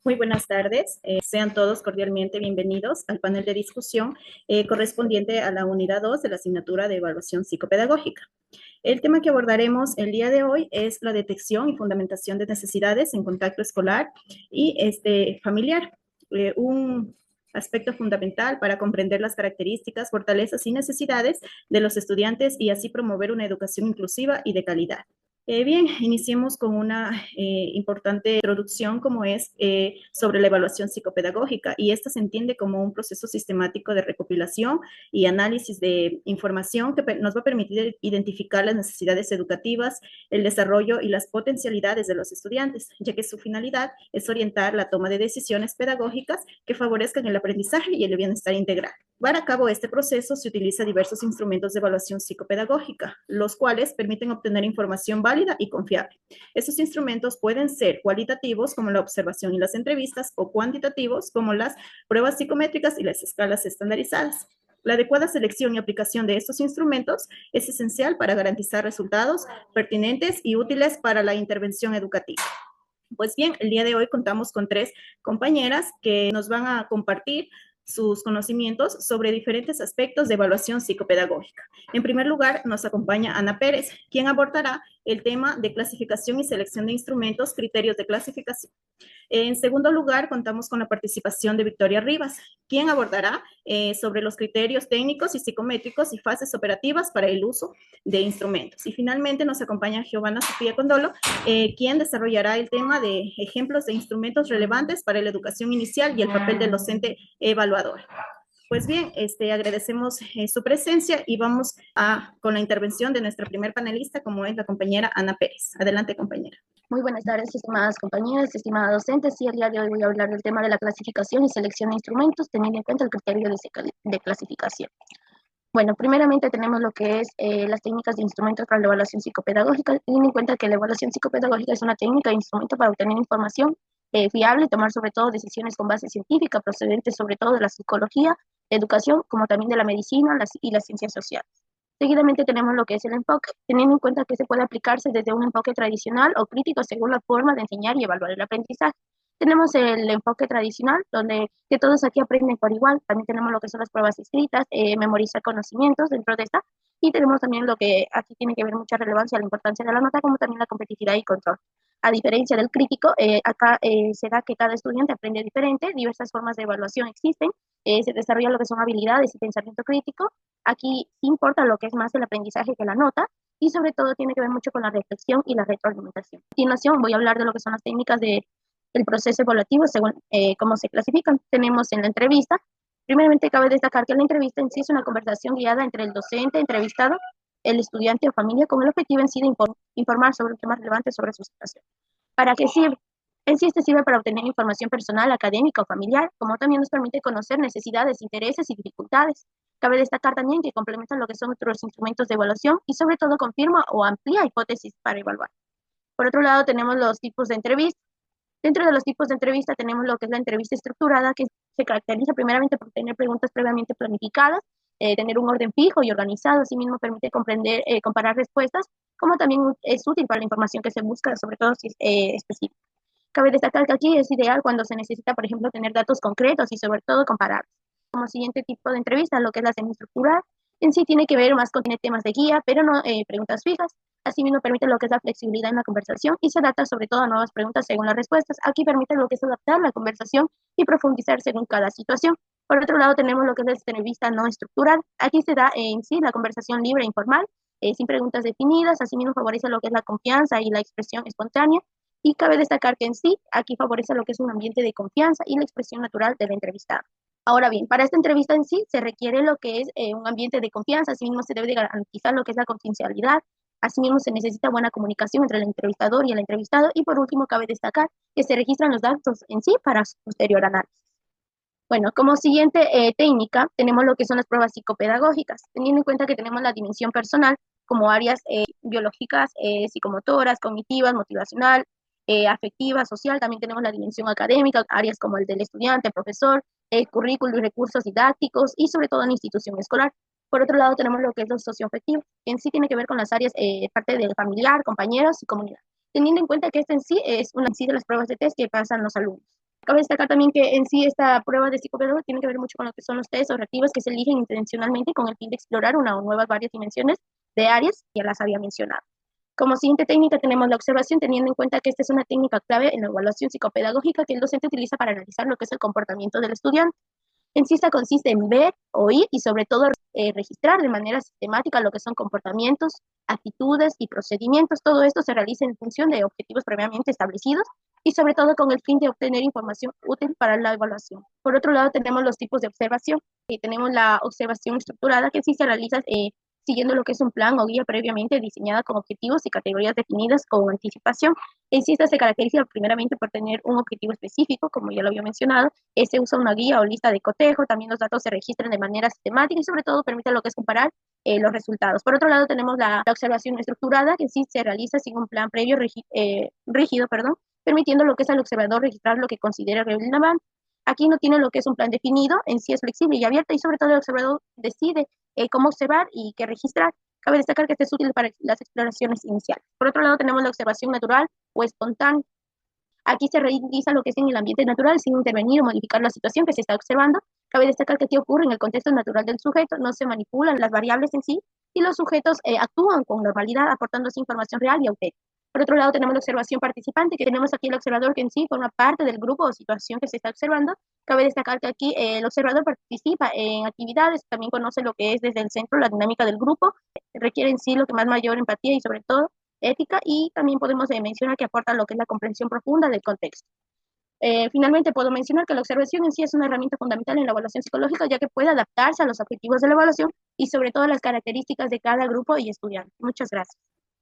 Muy buenas tardes. Sean todos cordialmente bienvenidos al panel de discusión correspondiente a la unidad 2 de la asignatura de evaluación psicopedagógica. El tema que abordaremos el día de hoy es la detección y fundamentación de necesidades en contacto escolar y familiar. Un aspecto fundamental para comprender las características, fortalezas y necesidades de los estudiantes y así promover una educación inclusiva y de calidad. Bien, iniciemos con una importante introducción como es sobre la evaluación psicopedagógica y esta se entiende como un proceso sistemático de recopilación y análisis de información que nos va a permitir identificar las necesidades educativas, el desarrollo y las potencialidades de los estudiantes, ya que su finalidad es orientar la toma de decisiones pedagógicas que favorezcan el aprendizaje y el bienestar integral. Para cabo este proceso se utiliza diversos instrumentos de evaluación psicopedagógica, los cuales permiten obtener información válida y confiable. Estos instrumentos pueden ser cualitativos, como la observación y las entrevistas, o cuantitativos, como las pruebas psicométricas y las escalas estandarizadas. La adecuada selección y aplicación de estos instrumentos es esencial para garantizar resultados pertinentes y útiles para la intervención educativa. Pues bien, el día de hoy contamos con 3 compañeras que nos van a compartir sus conocimientos sobre diferentes aspectos de evaluación psicopedagógica. En primer lugar, nos acompaña Ana Pérez, quien abordará el tema de clasificación y selección de instrumentos, criterios de clasificación. En segundo lugar, contamos con la participación de Victoria Rivas, quien abordará sobre los criterios técnicos y psicométricos y fases operativas para el uso de instrumentos. Y finalmente nos acompaña Giovanna Sofía Condolo, quien desarrollará el tema de ejemplos de instrumentos relevantes para la educación inicial y el papel del docente evaluador. Pues bien, agradecemos su presencia y vamos con la intervención de nuestra primer panelista, como es la compañera Ana Pérez. Adelante, compañera. Muy buenas tardes, estimadas compañeras, estimadas docentes. Sí, el día de hoy voy a hablar del tema de la clasificación y selección de instrumentos, teniendo en cuenta el criterio de clasificación. Bueno, primeramente tenemos lo que es las técnicas de instrumentos para la evaluación psicopedagógica, teniendo en cuenta que la evaluación psicopedagógica es una técnica de instrumento para obtener información fiable y tomar sobre todo decisiones con base científica, procedentes sobre todo de la psicología, la educación, como también de la medicina y las ciencias sociales. Seguidamente tenemos lo que es el enfoque, teniendo en cuenta que se puede aplicarse desde un enfoque tradicional o crítico según la forma de enseñar y evaluar el aprendizaje. Tenemos el enfoque tradicional, donde que todos aquí aprenden por igual. También tenemos lo que son las pruebas escritas, memorizar conocimientos dentro de esta. Y tenemos también lo que aquí tiene que ver mucha relevancia, la importancia de la nota, como también la competitividad y control. A diferencia del crítico, acá se da que cada estudiante aprende diferente, diversas formas de evaluación existen, se desarrolla lo que son habilidades y pensamiento crítico. Aquí sí importa lo que es más el aprendizaje que la nota, y sobre todo tiene que ver mucho con la reflexión y la retroalimentación. A continuación voy a hablar de lo que son las técnicas del proceso evaluativo según cómo se clasifican. Tenemos en la entrevista, primeramente cabe destacar que la entrevista en sí es una conversación guiada entre el docente, entrevistado, el estudiante o familia, con el objetivo en sí de informar sobre un tema relevante sobre su situación. ¿Para qué sirve? En sí este sirve para obtener información personal, académica o familiar, como también nos permite conocer necesidades, intereses y dificultades. Cabe destacar también que complementan lo que son otros instrumentos de evaluación y sobre todo confirma o amplía hipótesis para evaluar. Por otro lado tenemos los tipos de entrevista. Dentro de los tipos de entrevista tenemos lo que es la entrevista estructurada, que se caracteriza primeramente por tener preguntas previamente planificadas, tener un orden fijo y organizado, asimismo permite comprender, comparar respuestas, como también es útil para la información que se busca, sobre todo si es específica. Cabe destacar que aquí es ideal cuando se necesita, por ejemplo, tener datos concretos y sobre todo comparar. Como siguiente tipo de entrevista, lo que es la semiestructural, en sí tiene que ver más con tiene temas de guía, pero no preguntas fijas. Asimismo, permite lo que es la flexibilidad en la conversación y se adapta sobre todo a nuevas preguntas según las respuestas. Aquí permite lo que es adaptar la conversación y profundizar según cada situación. Por otro lado, tenemos lo que es la entrevista no estructural. Aquí se da en sí la conversación libre e informal, sin preguntas definidas. Asimismo, favorece lo que es la confianza y la expresión espontánea. Y cabe destacar que en sí, aquí favorece lo que es un ambiente de confianza y la expresión natural del entrevistado. Ahora bien, para esta entrevista en sí se requiere lo que es un ambiente de confianza, asimismo se debe de garantizar lo que es la confidencialidad, asimismo se necesita buena comunicación entre el entrevistador y el entrevistado, y por último cabe destacar que se registran los datos en sí para su posterior análisis. Bueno, como siguiente técnica tenemos lo que son las pruebas psicopedagógicas, teniendo en cuenta que tenemos la dimensión personal como áreas biológicas, psicomotoras, cognitivas, motivacional, afectiva, social. También tenemos la dimensión académica, áreas como el del estudiante, profesor, currículo y recursos didácticos y sobre todo en institución escolar. Por otro lado tenemos lo que es lo socioafectivo, que en sí tiene que ver con las áreas parte del familiar, compañeros y comunidad, teniendo en cuenta que este en sí es una de las pruebas de test que pasan los alumnos. Cabe destacar también que en sí esta prueba de psicopedagogía tiene que ver mucho con lo que son los test o reactivos que se eligen intencionalmente con el fin de explorar una o nuevas varias dimensiones de áreas que ya las había mencionado. Como siguiente técnica tenemos la observación, teniendo en cuenta que esta es una técnica clave en la evaluación psicopedagógica que el docente utiliza para analizar lo que es el comportamiento del estudiante. En sí, esta consiste en ver, oír y sobre todo registrar de manera sistemática lo que son comportamientos, actitudes y procedimientos. Todo esto se realiza en función de objetivos previamente establecidos y sobre todo con el fin de obtener información útil para la evaluación. Por otro lado, tenemos los tipos de observación. Tenemos la observación estructurada, que sí se realiza siguiendo lo que es un plan o guía previamente diseñada con objetivos y categorías definidas con anticipación. En sí, esta se caracteriza primeramente por tener un objetivo específico, como ya lo había mencionado. Se usa una guía o lista de cotejo, también los datos se registran de manera sistemática y sobre todo permite lo que es comparar los resultados. Por otro lado, tenemos la observación estructurada, que sí se realiza sin un plan previo rígido, permitiendo lo que es al observador registrar lo que considera relevante. Aquí no tiene lo que es un plan definido, en sí es flexible y abierta y sobre todo el observador decide cómo observar y qué registrar. Cabe destacar que este es útil para las exploraciones iniciales. Por otro lado, tenemos la observación natural o espontánea. Aquí se realiza lo que es en el ambiente natural sin intervenir o modificar la situación que se está observando. Cabe destacar que aquí ocurre en el contexto natural del sujeto, no se manipulan las variables en sí y los sujetos actúan con normalidad aportando esa información real y auténtica. Por otro lado, tenemos la observación participante, que tenemos aquí el observador que en sí forma parte del grupo o situación que se está observando. Cabe destacar que aquí el observador participa en actividades, también conoce lo que es desde el centro la dinámica del grupo, requiere en sí lo que más mayor empatía y sobre todo ética, y también podemos mencionar que aporta lo que es la comprensión profunda del contexto. Finalmente, puedo mencionar que la observación en sí es una herramienta fundamental en la evaluación psicológica, ya que puede adaptarse a los objetivos de la evaluación y sobre todo las características de cada grupo y estudiante. Muchas gracias.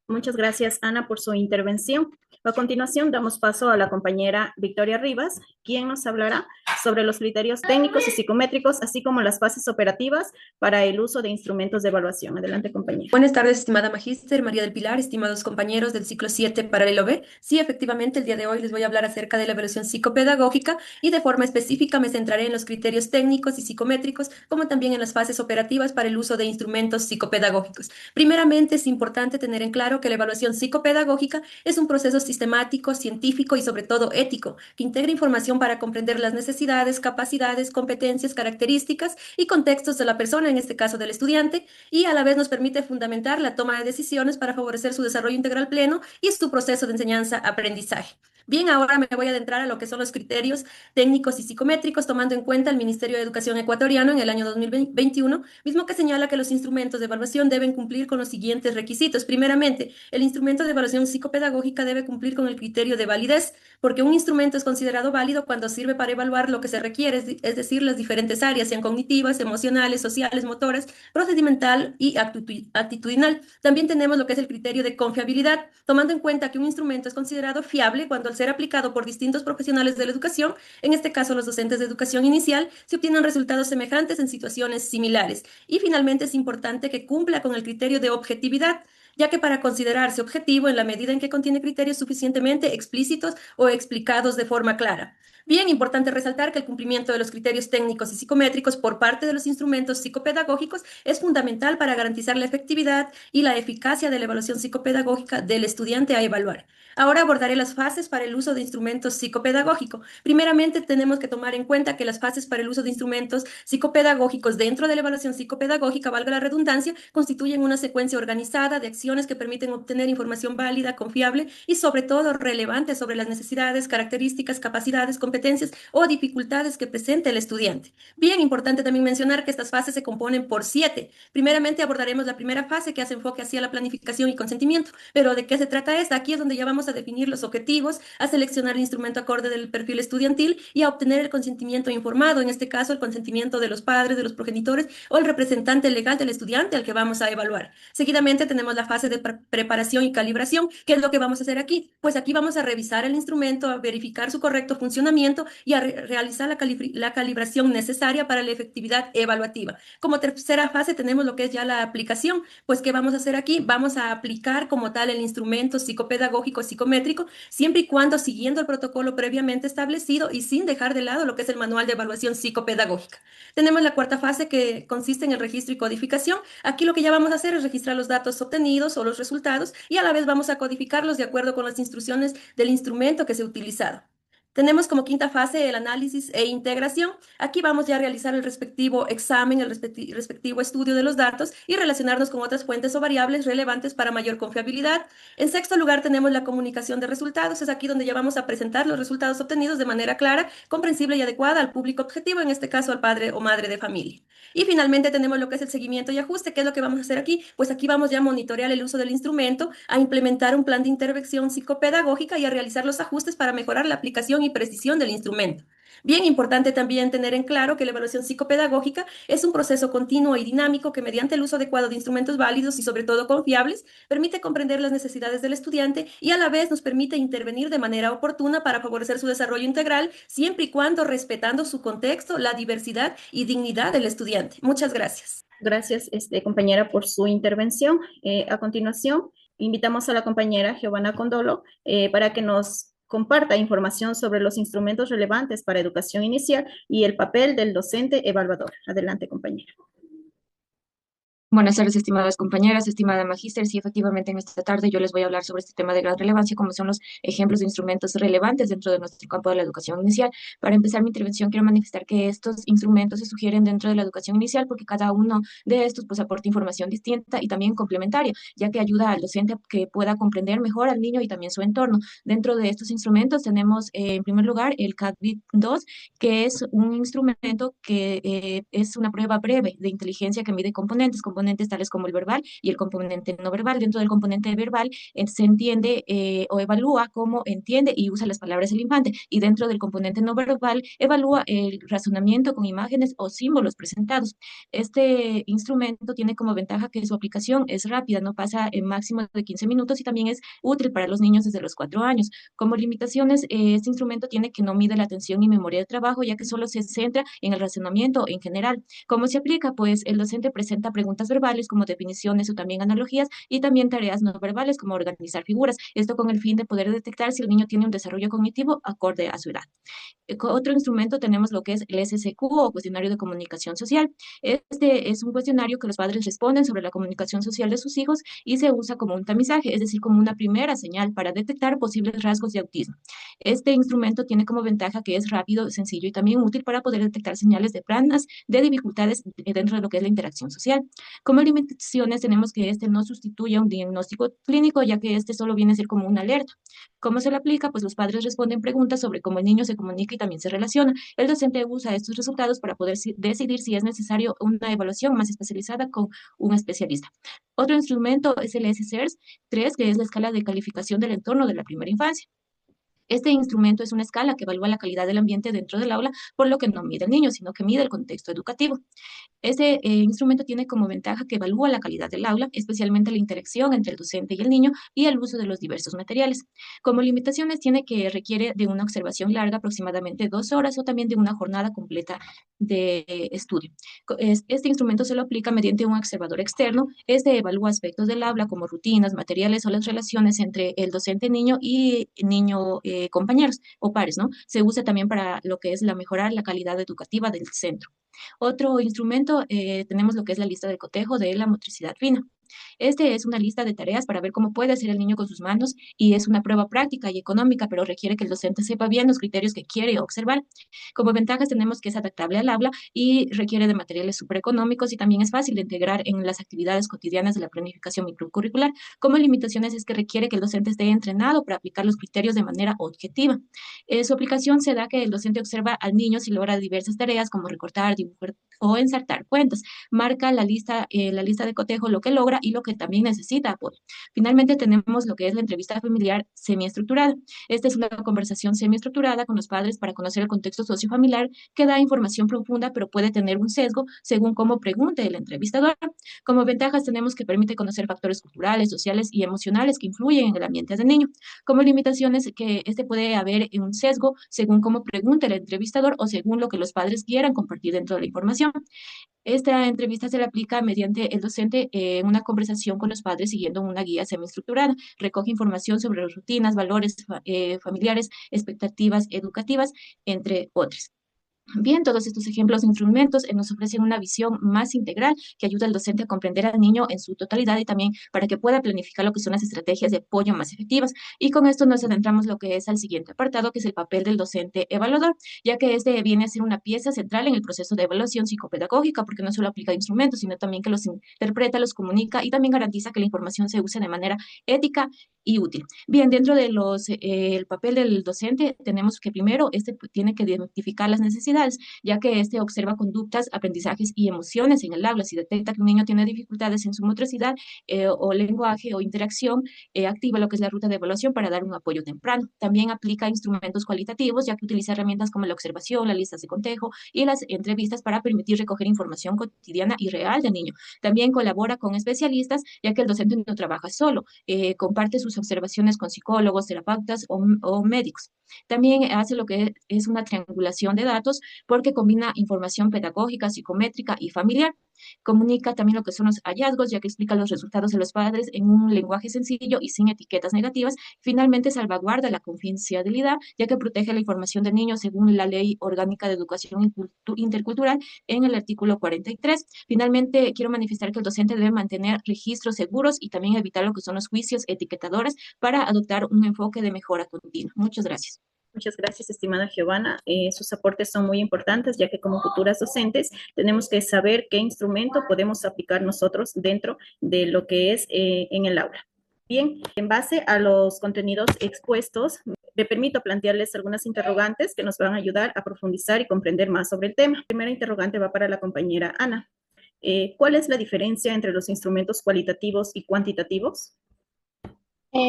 Muchas gracias, Ana, por su intervención. A continuación, damos paso a la compañera Victoria Rivas, quien nos hablará sobre los criterios técnicos y psicométricos, así como las fases operativas para el uso de instrumentos de evaluación. Adelante, compañera. Buenas tardes, estimada magíster María del Pilar, estimados compañeros del ciclo 7 paralelo B. Sí, efectivamente, el día de hoy les voy a hablar acerca de la evaluación psicopedagógica y de forma específica me centraré en los criterios técnicos y psicométricos, como también en las fases operativas para el uso de instrumentos psicopedagógicos. Primeramente, es importante tener en claro que la evaluación psicopedagógica es un proceso sistemático, científico y sobre todo ético, que integra información para comprender las necesidades, capacidades, competencias, características y contextos de la persona, en este caso del estudiante, y a la vez nos permite fundamentar la toma de decisiones para favorecer su desarrollo integral pleno y su proceso de enseñanza-aprendizaje. Bien, ahora me voy a adentrar a lo que son los criterios técnicos y psicométricos, tomando en cuenta el Ministerio de Educación ecuatoriano en el año 2021, mismo que señala que los instrumentos de evaluación deben cumplir con los siguientes requisitos. Primeramente, el instrumento de evaluación psicopedagógica debe cumplir con el criterio de validez, porque un instrumento es considerado válido cuando sirve para evaluar lo que se requiere, es decir, las diferentes áreas, sean cognitivas, emocionales, sociales, motoras, procedimental y actitudinal. También tenemos lo que es el criterio de confiabilidad, tomando en cuenta que un instrumento es considerado fiable cuando al ser aplicado por distintos profesionales de la educación, en este caso los docentes de educación inicial, se obtienen resultados semejantes en situaciones similares. Y finalmente es importante que cumpla con el criterio de objetividad, ya que para considerarse objetivo en la medida en que contiene criterios suficientemente explícitos o explicados de forma clara. Bien, importante resaltar que el cumplimiento de los criterios técnicos y psicométricos por parte de los instrumentos psicopedagógicos es fundamental para garantizar la efectividad y la eficacia de la evaluación psicopedagógica del estudiante a evaluar. Ahora abordaré las fases para el uso de instrumentos psicopedagógicos. Primeramente, tenemos que tomar en cuenta que las fases para el uso de instrumentos psicopedagógicos dentro de la evaluación psicopedagógica, valga la redundancia, constituyen una secuencia organizada de acciones que permiten obtener información válida, confiable y sobre todo relevante sobre las necesidades, características, capacidades, competencias o dificultades que presente el estudiante. Bien, importante también mencionar que estas fases se componen por 7. Primeramente abordaremos la primera fase, que hace enfoque hacia la planificación y consentimiento. Pero ¿de qué se trata esta? Aquí es donde ya vamos a definir los objetivos, a seleccionar el instrumento acorde del perfil estudiantil y a obtener el consentimiento informado, en este caso el consentimiento de los padres, de los progenitores o el representante legal del estudiante al que vamos a evaluar. Seguidamente tenemos la fase de preparación y calibración. ¿Qué es lo que vamos a hacer aquí? Pues aquí vamos a revisar el instrumento, a verificar su correcto funcionamiento y a realizar la calibración necesaria para la efectividad evaluativa. Como tercera fase tenemos lo que es ya la aplicación. Pues ¿qué vamos a hacer aquí? Vamos a aplicar como tal el instrumento psicopedagógico psicométrico, siempre y cuando siguiendo el protocolo previamente establecido y sin dejar de lado lo que es el manual de evaluación psicopedagógica. Tenemos la cuarta fase, que consiste en el registro y codificación. Aquí lo que ya vamos a hacer es registrar los datos obtenidos o los resultados y a la vez vamos a codificarlos de acuerdo con las instrucciones del instrumento que se ha utilizado. Tenemos como quinta fase el análisis e integración. Aquí vamos ya a realizar el respectivo examen, el respectivo estudio de los datos y relacionarnos con otras fuentes o variables relevantes para mayor confiabilidad. En sexto lugar, tenemos la comunicación de resultados. Es aquí donde ya vamos a presentar los resultados obtenidos de manera clara, comprensible y adecuada al público objetivo, en este caso al padre o madre de familia. Y finalmente tenemos lo que es el seguimiento y ajuste. ¿Qué es lo que vamos a hacer aquí? Pues aquí vamos ya a monitorear el uso del instrumento, a implementar un plan de intervención psicopedagógica y a realizar los ajustes para mejorar la aplicación y precisión del instrumento. Bien importante también tener en claro que la evaluación psicopedagógica es un proceso continuo y dinámico que mediante el uso adecuado de instrumentos válidos y sobre todo confiables permite comprender las necesidades del estudiante y a la vez nos permite intervenir de manera oportuna para favorecer su desarrollo integral, siempre y cuando respetando su contexto, la diversidad y dignidad del estudiante. Muchas gracias. Gracias, compañera, por su intervención. A continuación, invitamos a la compañera Giovanna Condolo para que nos comparta información sobre los instrumentos relevantes para educación inicial y el papel del docente evaluador. Adelante, compañera. Buenas tardes, estimadas compañeras, estimada magíster. Sí, efectivamente, en esta tarde yo les voy a hablar sobre este tema de gran relevancia, como son los ejemplos de instrumentos relevantes dentro de nuestro campo de la educación inicial. Para empezar mi intervención, quiero manifestar que estos instrumentos se sugieren dentro de la educación inicial porque cada uno de estos pues aporta información distinta y también complementaria, ya que ayuda al docente a que pueda comprender mejor al niño y también su entorno. Dentro de estos instrumentos tenemos, en primer lugar, el CADVIT-2, que es un instrumento que es una prueba breve de inteligencia que mide componentes tales como el verbal y el componente no verbal. Dentro del componente verbal se entiende o evalúa cómo entiende y usa las palabras del infante, y dentro del componente no verbal evalúa el razonamiento con imágenes o símbolos presentados. Este instrumento tiene como ventaja que su aplicación es rápida, no pasa en máximo de 15 minutos y también es útil para los niños desde los 4 años. Como limitaciones, este instrumento tiene que no mide la atención y memoria de trabajo, ya que solo se centra en el razonamiento en general. ¿Cómo se aplica? Pues el docente presenta preguntas verbales como definiciones o también analogías y también tareas no verbales como organizar figuras. Esto con el fin de poder detectar si el niño tiene un desarrollo cognitivo acorde a su edad. Otro instrumento tenemos lo que es el SSQ o cuestionario de comunicación social. Este es un cuestionario que los padres responden sobre la comunicación social de sus hijos y se usa como un tamizaje, es decir, como una primera señal para detectar posibles rasgos de autismo. Este instrumento tiene como ventaja que es rápido, sencillo y también útil para poder detectar señales de planas de dificultades dentro de lo que es la interacción social. Como limitaciones tenemos que este no sustituye a un diagnóstico clínico, ya que este solo viene a ser como una alerta. ¿Cómo se le aplica? Pues los padres responden preguntas sobre cómo el niño se comunica y también se relaciona. El docente usa estos resultados para poder decidir si es necesario una evaluación más especializada con un especialista. Otro instrumento es el SSERS-3, que es la escala de calificación del entorno de la primera infancia. Este instrumento es una escala que evalúa la calidad del ambiente dentro del aula, por lo que no mide el niño, sino que mide el contexto educativo. Este instrumento tiene como ventaja que evalúa la calidad del aula, especialmente la interacción entre el docente y el niño y el uso de los diversos materiales. Como limitaciones tiene que requiere de una observación larga, aproximadamente 2 horas, o también de una jornada completa de estudio. Este instrumento se lo aplica mediante un observador externo. Este evalúa aspectos del aula como rutinas, materiales o las relaciones entre el docente-niño y niño-compañeros o pares, ¿no? Se usa también para lo que es mejorar la calidad educativa del centro. Otro instrumento, tenemos lo que es la lista de cotejo de la motricidad fina. Este es una lista de tareas para ver cómo puede hacer el niño con sus manos y es una prueba práctica y económica, pero requiere que el docente sepa bien los criterios que quiere observar. Como ventajas tenemos que es adaptable al habla y requiere de materiales súper económicos y también es fácil de integrar en las actividades cotidianas de la planificación microcurricular. Como limitaciones es que requiere que el docente esté entrenado para aplicar los criterios de manera objetiva. Su aplicación se da que el docente observa al niño si logra diversas tareas como recortar, dibujar o ensartar cuentas. Marca la lista de cotejo, lo que logra y lo que también necesita apoyo. Finalmente tenemos lo que es la entrevista familiar semiestructurada. Esta es una conversación semiestructurada con los padres para conocer el contexto sociofamiliar que da información profunda, pero puede tener un sesgo según cómo pregunte el entrevistador. Como ventajas tenemos que permite conocer factores culturales, sociales y emocionales que influyen en el ambiente del niño. Como limitaciones que puede haber un sesgo según cómo pregunte el entrevistador o según lo que los padres quieran compartir dentro de la información. Esta entrevista se le aplica mediante el docente en una conversación con los padres siguiendo una guía semiestructurada. Recoge información sobre las rutinas, valores familiares, expectativas educativas, entre otras. Bien, todos estos ejemplos de instrumentos nos ofrecen una visión más integral que ayuda al docente a comprender al niño en su totalidad y también para que pueda planificar lo que son las estrategias de apoyo más efectivas. Y con esto nos adentramos lo que es al siguiente apartado, que es el papel del docente evaluador, ya que este viene a ser una pieza central en el proceso de evaluación psicopedagógica, porque no solo aplica instrumentos, sino también que los interpreta, los comunica y también garantiza que la información se use de manera ética y útil. Bien, dentro de el papel del docente tenemos que primero tiene que identificar las necesidades, ya que este observa conductas, aprendizajes y emociones en el aula. Si detecta que un niño tiene dificultades en su motricidad o lenguaje o interacción, activa lo que es la ruta de evaluación para dar un apoyo temprano. También aplica instrumentos cualitativos, ya que utiliza herramientas como la observación, las listas de cotejo y las entrevistas para permitir recoger información cotidiana y real del niño. También colabora con especialistas, ya que el docente no trabaja solo, comparte sus observaciones con psicólogos, terapeutas o médicos. También hace lo que es una triangulación de datos porque combina información pedagógica, psicométrica y familiar. Comunica también lo que son los hallazgos, ya que explica los resultados de los padres en un lenguaje sencillo y sin etiquetas negativas. Finalmente, salvaguarda la confidencialidad, ya que protege la información del niño según la Ley Orgánica de Educación Intercultural en el artículo 43. Finalmente, quiero manifestar que el docente debe mantener registros seguros y también evitar lo que son los juicios etiquetadores para adoptar un enfoque de mejora continua. Muchas gracias. Muchas gracias, estimada Giovanna. Sus aportes son muy importantes, ya que como futuras docentes tenemos que saber qué instrumento podemos aplicar nosotros dentro de lo que es en el aula. Bien, en base a los contenidos expuestos, me permito plantearles algunas interrogantes que nos van a ayudar a profundizar y comprender más sobre el tema. La primera interrogante va para la compañera Ana. ¿Cuál es la diferencia entre los instrumentos cualitativos y cuantitativos?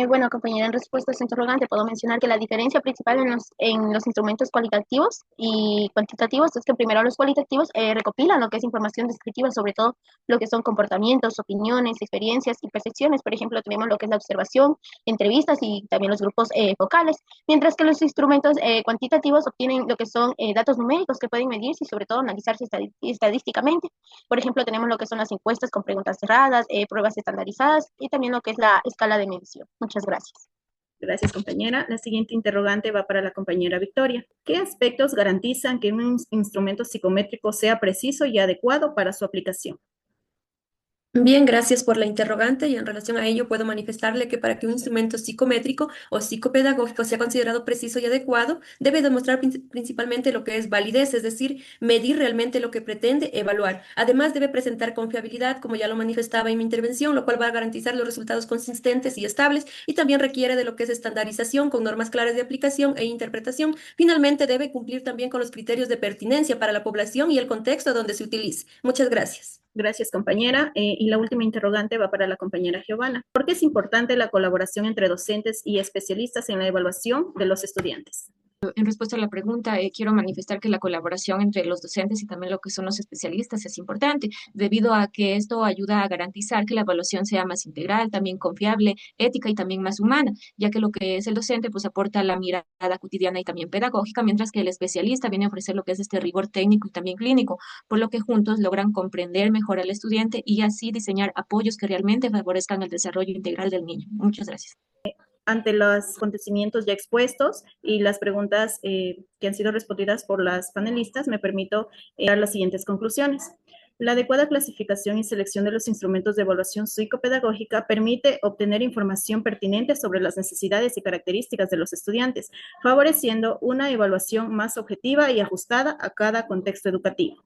Bueno, compañera, en respuesta a esta interrogante puedo mencionar que la diferencia principal en los instrumentos cualitativos y cuantitativos es que primero los cualitativos recopilan lo que es información descriptiva, sobre todo lo que son comportamientos, opiniones, experiencias y percepciones. Por ejemplo, tenemos lo que es la observación, entrevistas y también los grupos focales, mientras que los instrumentos cuantitativos obtienen lo que son datos numéricos que pueden medirse y sobre todo analizarse estadísticamente. Por ejemplo, tenemos lo que son las encuestas con preguntas cerradas, pruebas estandarizadas y también lo que es la escala de medición. Muchas gracias. Gracias, compañera. La siguiente interrogante va para la compañera Victoria. ¿Qué aspectos garantizan que un instrumento psicométrico sea preciso y adecuado para su aplicación? Bien, gracias por la interrogante y en relación a ello puedo manifestarle que para que un instrumento psicométrico o psicopedagógico sea considerado preciso y adecuado, debe demostrar principalmente lo que es validez, es decir, medir realmente lo que pretende evaluar. Además, debe presentar confiabilidad, como ya lo manifestaba en mi intervención, lo cual va a garantizar los resultados consistentes y estables y también requiere de lo que es estandarización con normas claras de aplicación e interpretación. Finalmente, debe cumplir también con los criterios de pertinencia para la población y el contexto donde se utilice. Muchas gracias. Gracias, compañera. Y la última interrogante va para la compañera Giovanna. ¿Por qué es importante la colaboración entre docentes y especialistas en la evaluación de los estudiantes? En respuesta a la pregunta, quiero manifestar que la colaboración entre los docentes y también lo que son los especialistas es importante, debido a que esto ayuda a garantizar que la evaluación sea más integral, también confiable, ética y también más humana, ya que lo que es el docente pues aporta la mirada cotidiana y también pedagógica, mientras que el especialista viene a ofrecer lo que es este rigor técnico y también clínico, por lo que juntos logran comprender mejor al estudiante y así diseñar apoyos que realmente favorezcan el desarrollo integral del niño. Muchas gracias. Ante los acontecimientos ya expuestos y las preguntas que han sido respondidas por las panelistas, me permito dar las siguientes conclusiones. La adecuada clasificación y selección de los instrumentos de evaluación psicopedagógica permite obtener información pertinente sobre las necesidades y características de los estudiantes, favoreciendo una evaluación más objetiva y ajustada a cada contexto educativo.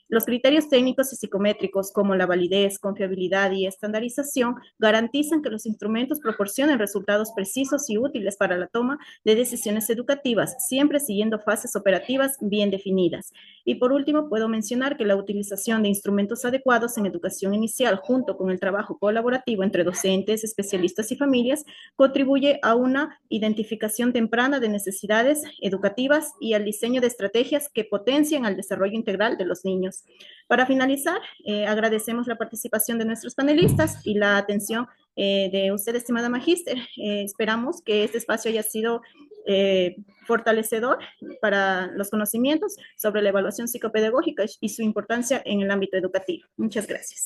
Los criterios técnicos y psicométricos como la validez, confiabilidad y estandarización garantizan que los instrumentos proporcionen resultados precisos y útiles para la toma de decisiones educativas, siempre siguiendo fases operativas bien definidas. Y por último, puedo mencionar que la utilización de instrumentos adecuados en educación inicial junto con el trabajo colaborativo entre docentes, especialistas y familias contribuye a una identificación temprana de necesidades educativas y al diseño de estrategias que potencian el desarrollo integral de los niños. Para finalizar, agradecemos la participación de nuestros panelistas y la atención de usted, estimada magíster. Esperamos que este espacio haya sido fortalecedor para los conocimientos sobre la evaluación psicopedagógica y su importancia en el ámbito educativo. Muchas gracias.